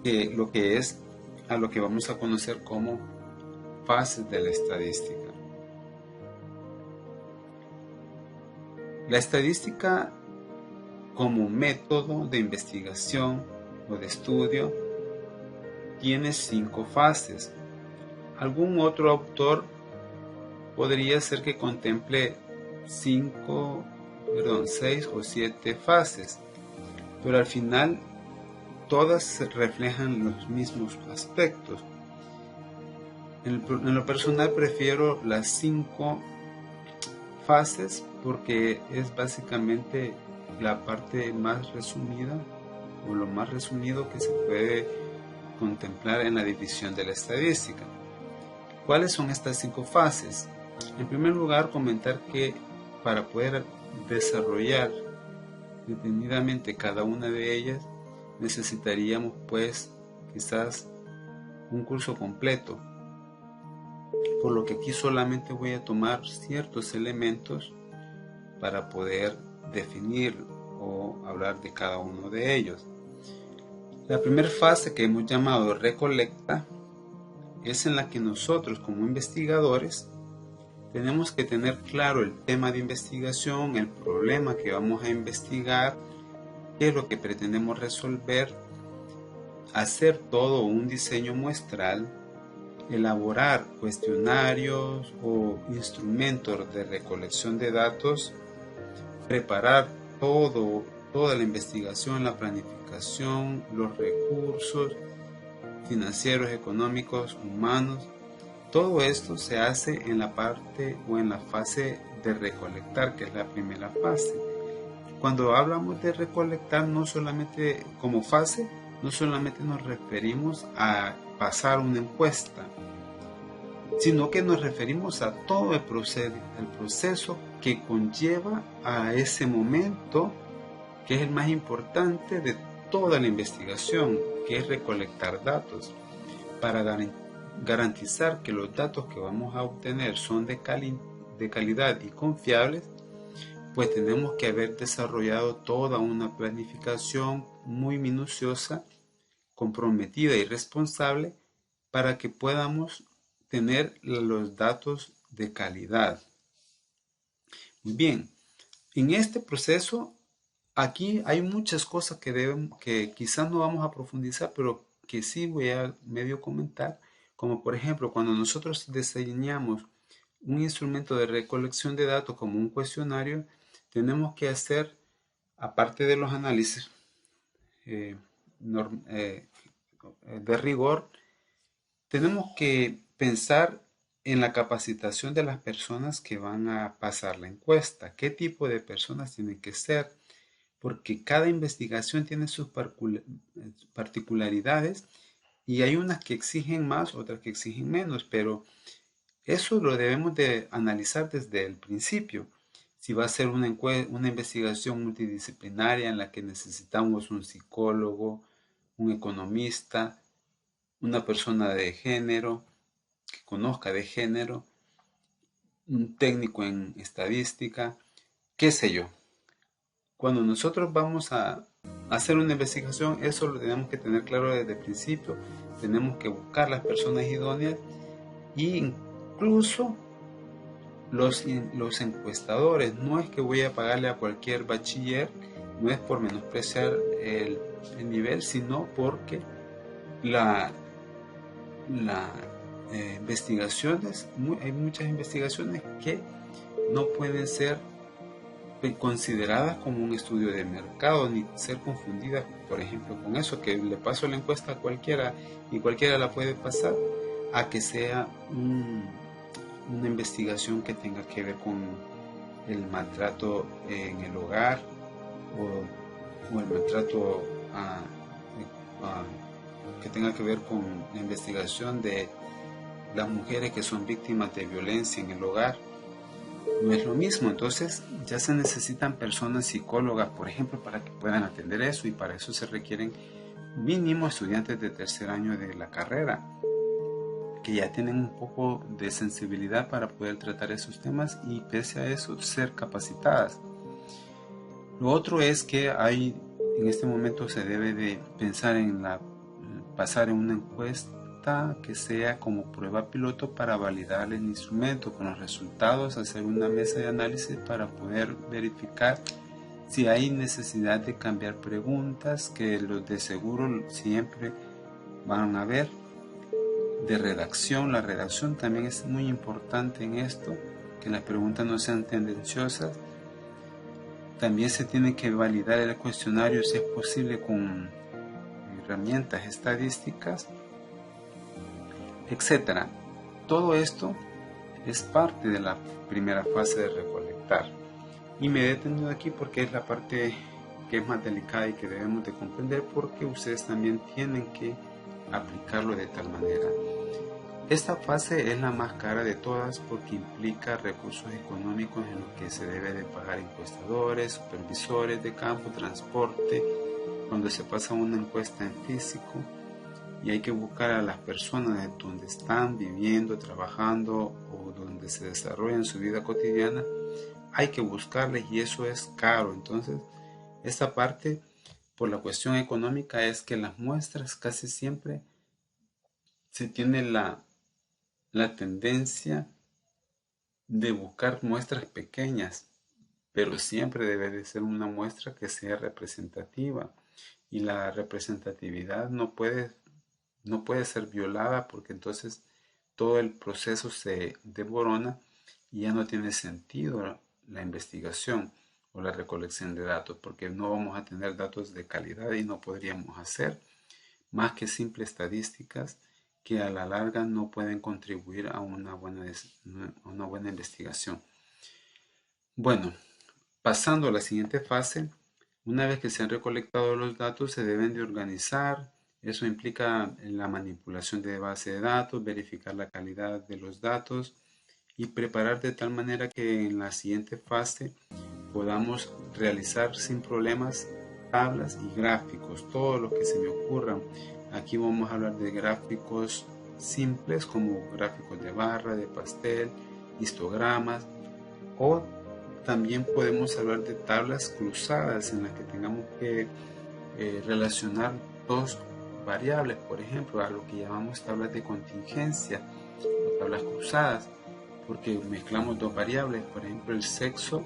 lo que es a lo que vamos a conocer como fases de la estadística. La estadística como método de investigación o de estudio tiene 5 fases. Algún otro autor podría ser que contemple 6 o 7 fases, pero al final todas reflejan los mismos aspectos. En lo personal prefiero las 5 fases porque es básicamente la parte más resumida o lo más resumido que se puede contemplar en la división de la estadística. ¿Cuáles son estas 5 fases? En primer lugar, comentar que para poder desarrollar detenidamente cada una de ellas necesitaríamos pues quizás un curso completo, por lo que aquí solamente voy a tomar ciertos elementos para poder definir o hablar de cada uno de ellos. La primera fase, que hemos llamado recolecta, es en la que nosotros como investigadores tenemos que tener claro el tema de investigación, el problema que vamos a investigar, qué es lo que pretendemos resolver, hacer todo un diseño muestral, elaborar cuestionarios o instrumentos de recolección de datos, preparar toda la investigación, la planificación, los recursos financieros, económicos, humanos. Todo esto se hace en la parte o en la fase de recolectar, que es la primera fase. Cuando hablamos de recolectar, no solamente como fase, no solamente nos referimos a pasar una encuesta, sino que nos referimos a todo el proceso que conlleva a ese momento, que es el más importante de toda la investigación, que es recolectar datos, para garantizar que los datos que vamos a obtener son de calidad y confiables. Pues tenemos que haber desarrollado toda una planificación muy minuciosa, comprometida y responsable para que podamos tener los datos de calidad. Muy bien, en este proceso aquí hay muchas cosas que quizás no vamos a profundizar, pero que sí voy a medio comentar, como por ejemplo cuando nosotros diseñamos un instrumento de recolección de datos como un cuestionario, tenemos que hacer, aparte de los análisis eh, de rigor, tenemos que pensar en la capacitación de las personas que van a pasar la encuesta. ¿Qué tipo de personas tienen que ser? Porque cada investigación tiene sus particularidades y hay unas que exigen más, otras que exigen menos, pero eso lo debemos de analizar desde el principio. Si va a ser una investigación multidisciplinaria en la que necesitamos un psicólogo, un economista, una persona de género, que conozca de género, un técnico en estadística, qué sé yo. Cuando nosotros vamos a hacer una investigación, eso lo tenemos que tener claro desde el principio. Tenemos que buscar las personas idóneas e incluso los encuestadores. No es que voy a pagarle a cualquier bachiller, no es por menospreciar el nivel, sino porque la investigaciones, hay muchas investigaciones que no pueden ser consideradas como un estudio de mercado ni ser confundidas, por ejemplo, con eso, que le paso la encuesta a cualquiera y cualquiera la puede pasar, a que sea una investigación que tenga que ver con el maltrato en el hogar o el maltrato que tenga que ver con la investigación de las mujeres que son víctimas de violencia en el hogar. No es lo mismo, entonces ya se necesitan personas psicólogas, por ejemplo, para que puedan atender eso, y para eso se requieren mínimo estudiantes de tercer año de la carrera, que ya tienen un poco de sensibilidad para poder tratar esos temas y pese a eso ser capacitadas. Lo otro es que en este momento se debe de pensar en la pasar en una encuesta que sea como prueba piloto para validar el instrumento. Con los resultados, hacer una mesa de análisis para poder verificar si hay necesidad de cambiar preguntas, que los de seguro siempre van a ver. De redacción, la redacción también es muy importante en esto, que las preguntas no sean tendenciosas. También se tiene que validar el cuestionario si es posible con herramientas estadísticas, etc. Todo esto es parte de la primera fase de recolectar. Y me he detenido aquí porque es la parte que es más delicada y que debemos de comprender, porque ustedes también tienen que aplicarlo de tal manera. Esta fase es la más cara de todas porque implica recursos económicos en los que se debe de pagar encuestadores, supervisores de campo, transporte, cuando se pasa una encuesta en físico, y hay que buscar a las personas de donde están viviendo, trabajando o donde se desarrollan su vida cotidiana. Hay que buscarles y eso es caro. Entonces, esta parte, por la cuestión económica, es que las muestras casi siempre se tiene la tendencia de buscar muestras pequeñas, pero siempre debe de ser una muestra que sea representativa, y la representatividad no puede ser violada, porque entonces todo el proceso se deborona y ya no tiene sentido la investigación o la recolección de datos, porque no vamos a tener datos de calidad y no podríamos hacer más que simples estadísticas que a la larga no pueden contribuir a una buena investigación. Bueno, pasando a la siguiente fase, una vez que se han recolectado los datos, se deben de organizar. Eso implica la manipulación de base de datos, verificar la calidad de los datos y preparar de tal manera que en la siguiente fase podamos realizar sin problemas tablas y gráficos, todo lo que se me ocurra. Aquí vamos a hablar de gráficos simples como gráficos de barra, de pastel, histogramas, o también podemos hablar de tablas cruzadas en las que tengamos que relacionar dos variables, por ejemplo, a lo que llamamos tablas de contingencia o tablas cruzadas, porque mezclamos dos variables, por ejemplo, el sexo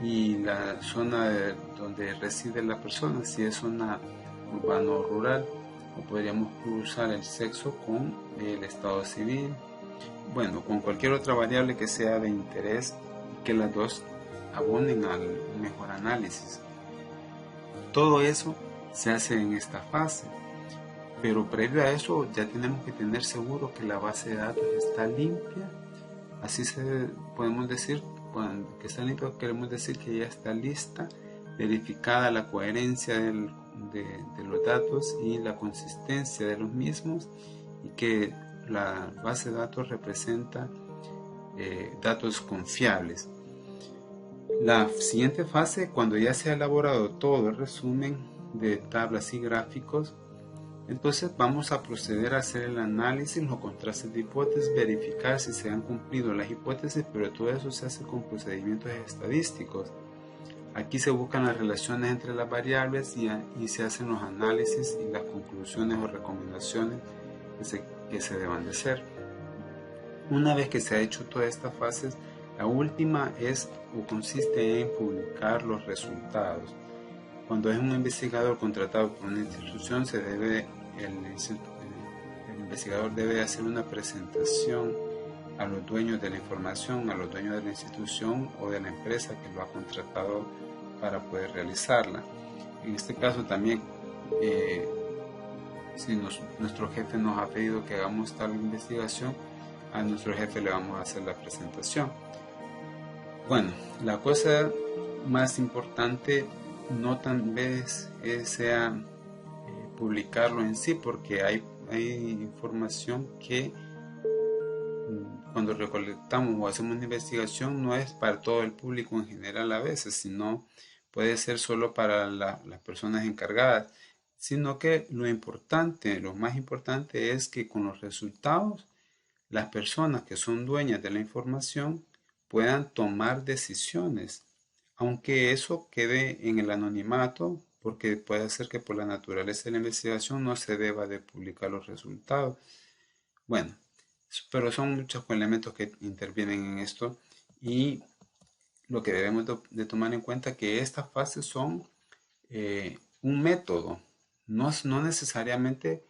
y la zona donde reside la persona, si es zona urbano o rural, o podríamos cruzar el sexo con el estado civil, bueno, con cualquier otra variable que sea de interés y que las dos abonen al mejor análisis. Todo eso se hace en esta fase, pero previo a eso ya tenemos que tener seguro que la base de datos está limpia. Así podemos decir, cuando que está limpia, queremos decir que ya está lista, verificada la coherencia de los datos y la consistencia de los mismos, y que la base de datos representa datos confiables. La siguiente fase, cuando ya se ha elaborado todo el resumen de tablas y gráficos, entonces vamos a proceder a hacer el análisis, los contrastes de hipótesis, verificar si se han cumplido las hipótesis, pero todo eso se hace con procedimientos estadísticos. Aquí se buscan las relaciones entre las variables y se hacen los análisis y las conclusiones o recomendaciones que se deban de hacer. Una vez que se ha hecho todas estas fases, la última es o consiste en publicar los resultados. Cuando es un investigador contratado por una institución, el investigador debe hacer una presentación a los dueños de la información, a los dueños de la institución o de la empresa que lo ha contratado para poder realizarla. En este caso también, si nuestro jefe nos ha pedido que hagamos tal investigación, a nuestro jefe le vamos a hacer la presentación. Bueno, la cosa más importante no tal vez sea publicarlo en sí, porque hay información que cuando recolectamos o hacemos una investigación no es para todo el público en general a veces, sino puede ser solo para las personas encargadas, sino que lo más importante es que con los resultados las personas que son dueñas de la información puedan tomar decisiones, aunque eso quede en el anonimato, porque puede ser que por la naturaleza de la investigación no se deba de publicar los resultados. Bueno, pero son muchos elementos que intervienen en esto y lo que debemos de tomar en cuenta que estas fases son un método, no necesariamente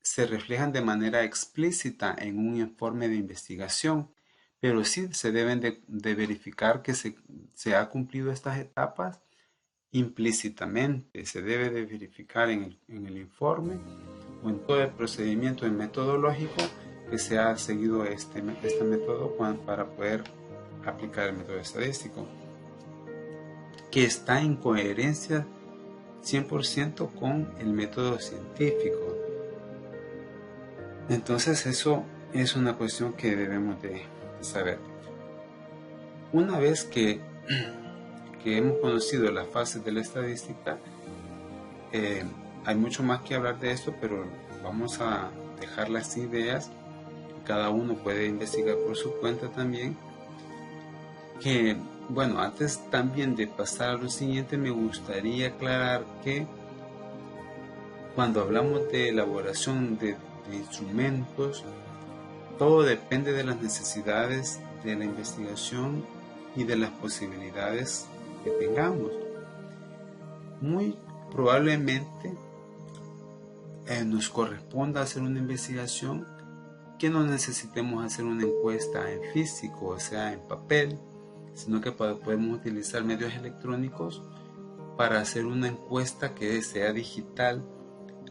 se reflejan de manera explícita en un informe de investigación, pero sí se deben de verificar que se ha cumplido estas etapas implícitamente. Se debe de verificar en el informe o en todo el procedimiento metodológico que se ha seguido este método para poder aplicar el método estadístico, que está en coherencia 100% con el método científico. Entonces eso es una cuestión que debemos de saber. Una vez que hemos conocido las fases de la estadística, hay mucho más que hablar de esto, pero vamos a dejar las ideas. Cada uno puede investigar por su cuenta también. Que, bueno, antes también de pasar a lo siguiente, me gustaría aclarar que cuando hablamos de elaboración de instrumentos, todo depende de las necesidades de la investigación y de las posibilidades que tengamos. Muy probablemente nos corresponda hacer una investigación que no necesitemos hacer una encuesta en físico, o sea, en papel, sino que podemos utilizar medios electrónicos para hacer una encuesta que sea digital.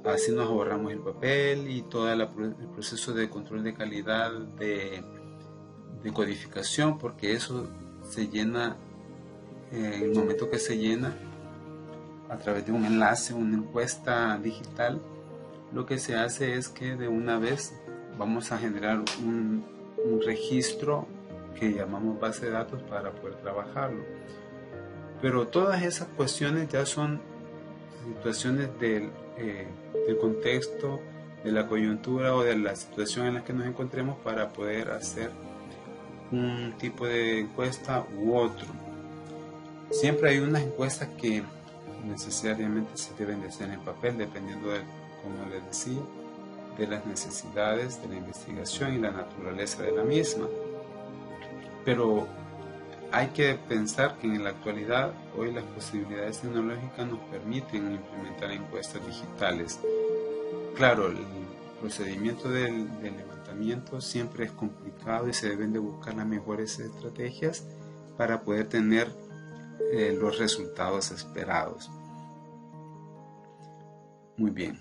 Así nos ahorramos el papel y todo el proceso de control de calidad, de codificación, porque eso se llena, en el momento que se llena a través de un enlace, una encuesta digital, lo que se hace es que de una vez vamos a generar un registro que llamamos base de datos para poder trabajarlo. Pero todas esas cuestiones ya son situaciones del contexto, de la coyuntura o de la situación en la que nos encontremos para poder hacer un tipo de encuesta u otro. Siempre hay unas encuestas que necesariamente se deben de hacer en papel, dependiendo de, como les decía, de las necesidades de la investigación y la naturaleza de la misma. Pero hay que pensar que en la actualidad, hoy las posibilidades tecnológicas nos permiten implementar encuestas digitales. Claro, el procedimiento del levantamiento siempre es complicado y se deben de buscar las mejores estrategias para poder tener los resultados esperados. Muy bien.